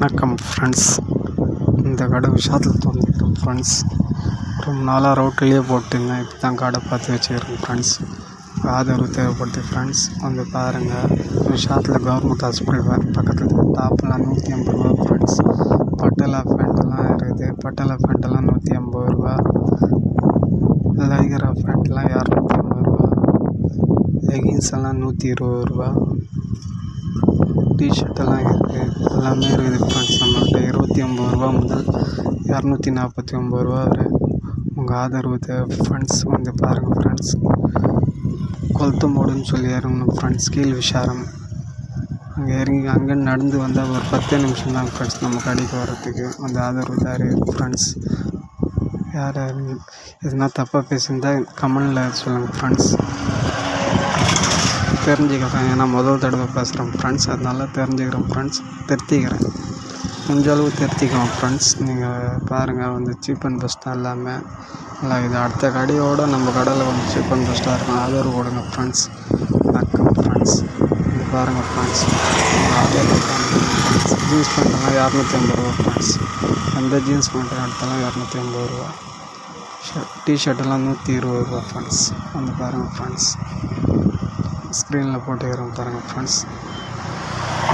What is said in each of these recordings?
வணக்கம் ஃப்ரெண்ட்ஸ். இந்த கடை விஷாத்தில் தோன்றிட்டோம் ஃப்ரெண்ட்ஸ். ரொம்ப நாளாக ரோட்டிலே போட்டுருந்தேன். இப்போ தான் கடை பார்த்து வச்சுக்கிறேன் ஃப்ரெண்ட்ஸ். ஆதரவு தேவைப்படுது ஃப்ரெண்ட்ஸ். வந்து பாருங்கள். விஷாத்தில் கவர்மெண்ட் ஹாஸ்பிட்டல் பக்கத்தில் டாப்லாம் 150 ரூபா ஃப்ரெண்ட்ஸ். பட்டலா பேண்ட்டெல்லாம் இருக்குது. பட்டலா பேண்ட்டெல்லாம் 150 ரூபா. லைகரா பேண்ட்லாம் 250 ரூபா. லெகின்ஸ் எல்லாம் 120 ரூபா. டிஷர்ட்டெல்லாம் இருக்குது. எல்லாமே இருக்குது ஃப்ரெண்ட்ஸ். நம்மள்கிட்ட 250 ரூபா முதல் 249 ரூபா வரை. உங்கள் ஆதரவு தேவை ஃப்ரெண்ட்ஸ். வந்து பாருங்கள் ஃப்ரெண்ட்ஸ். கொளுத்தமோடுன்னு சொல்லி இறங்கணும் ஃப்ரெண்ட்ஸ். கீழ் விஷாரம் அங்கே இறங்கி அங்கே நடந்து வந்தால் ஒரு 10 நிமிஷம் தான் ஃப்ரெண்ட்ஸ் நம்ம கடைக்கு வர்றதுக்கு. வந்து ஆதரவு தாரு ஃப்ரெண்ட்ஸ். யார் எதுனா தப்பாக பேசியிருந்தால் கமெண்டில் சொல்லுங்கள் ஃப்ரெண்ட்ஸ். தெரிஞ்சுக்கிறேன். ஏன்னா முதல் தடவை பேசுகிறேன் ஃப்ரெண்ட்ஸ். அதனால தெரிஞ்சுக்கிறேன் ஃப்ரெண்ட்ஸ். திருத்திக்கிறேன். முடிஞ்ச அளவு திருத்திக்கலாம் ஃப்ரெண்ட்ஸ். நீங்கள் பாருங்கள். வந்து சீப் அண்ட் பெஸ்ட்டாக எல்லாமே நல்லா இது. அடுத்த கடையோடு நம்ம கடையில் வந்து சீப் அண்ட் பெஸ்ட்டாக இருக்கும். ஆதரவு கொடுங்க ஃப்ரெண்ட்ஸ். வணக்கம் ஃப்ரெண்ட்ஸ். இது பாருங்கள் ஃப்ரெண்ட்ஸ். ஆதரவு ஃப்ரெண்ட்ஸ். ஜீன்ஸ் பேண்ட்டெல்லாம் 250 ரூபா ஃப்ரெண்ட்ஸ். அந்த ஜீன்ஸ் பேண்ட்டு எடுத்தாலும் 250 ரூபா. டிஷர்ட்டெல்லாம் 120 ரூபா ஃப்ரெண்ட்ஸ். வந்து பாருங்கள் ஃப்ரெண்ட்ஸ். ஸ்க்ரீனில் போட்டுக்கிறோம் பாருங்கள் ஃப்ரெண்ட்ஸ்.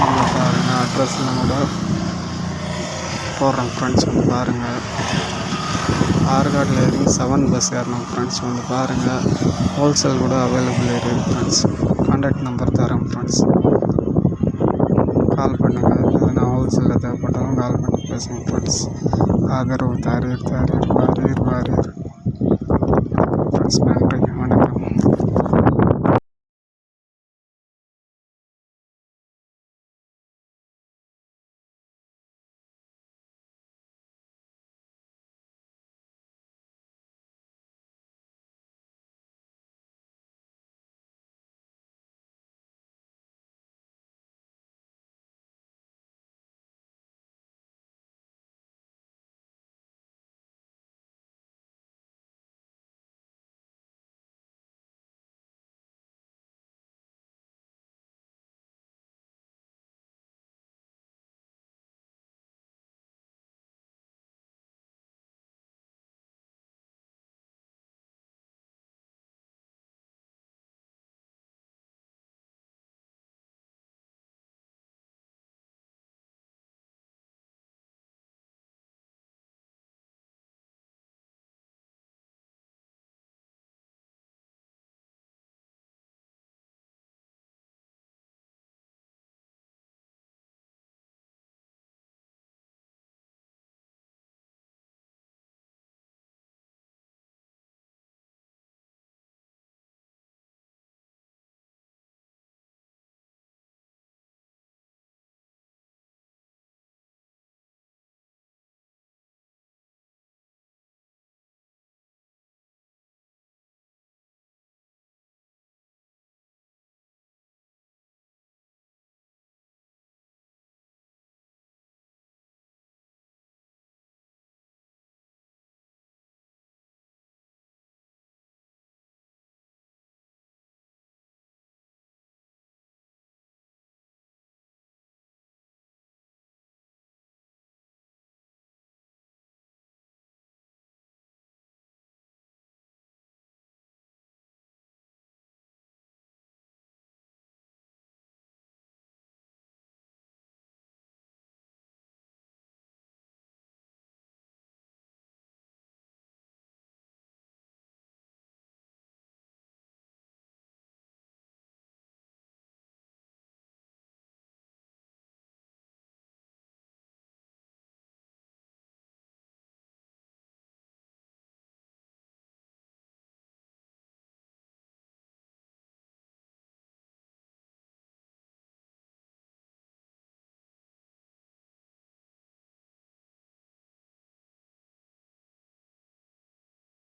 வந்து பாருங்கள். அட்ரஸ்லாம் கூட போடுறோம் ஃப்ரெண்ட்ஸ். வந்து பாருங்கள். ஆற்காட்டில் இறங்கி 7 பஸ் ஏறணும் ஃப்ரெண்ட்ஸ். வந்து பாருங்கள். ஹோல்சேல் கூட அவைலபிள் இருக்குது ஃப்ரெண்ட்ஸ். கான்டாக்ட் நம்பர் தரேன் ஃப்ரெண்ட்ஸ். கால் பண்ணுங்கள். எதுனா ஹோல்சேலில் தேவைப்பட்டாலும் கால் பண்ணி பேசுங்க ஃப்ரெண்ட்ஸ். ஆதரவு தாரீர் ஃப்ரெண்ட்ஸ். நன்றி.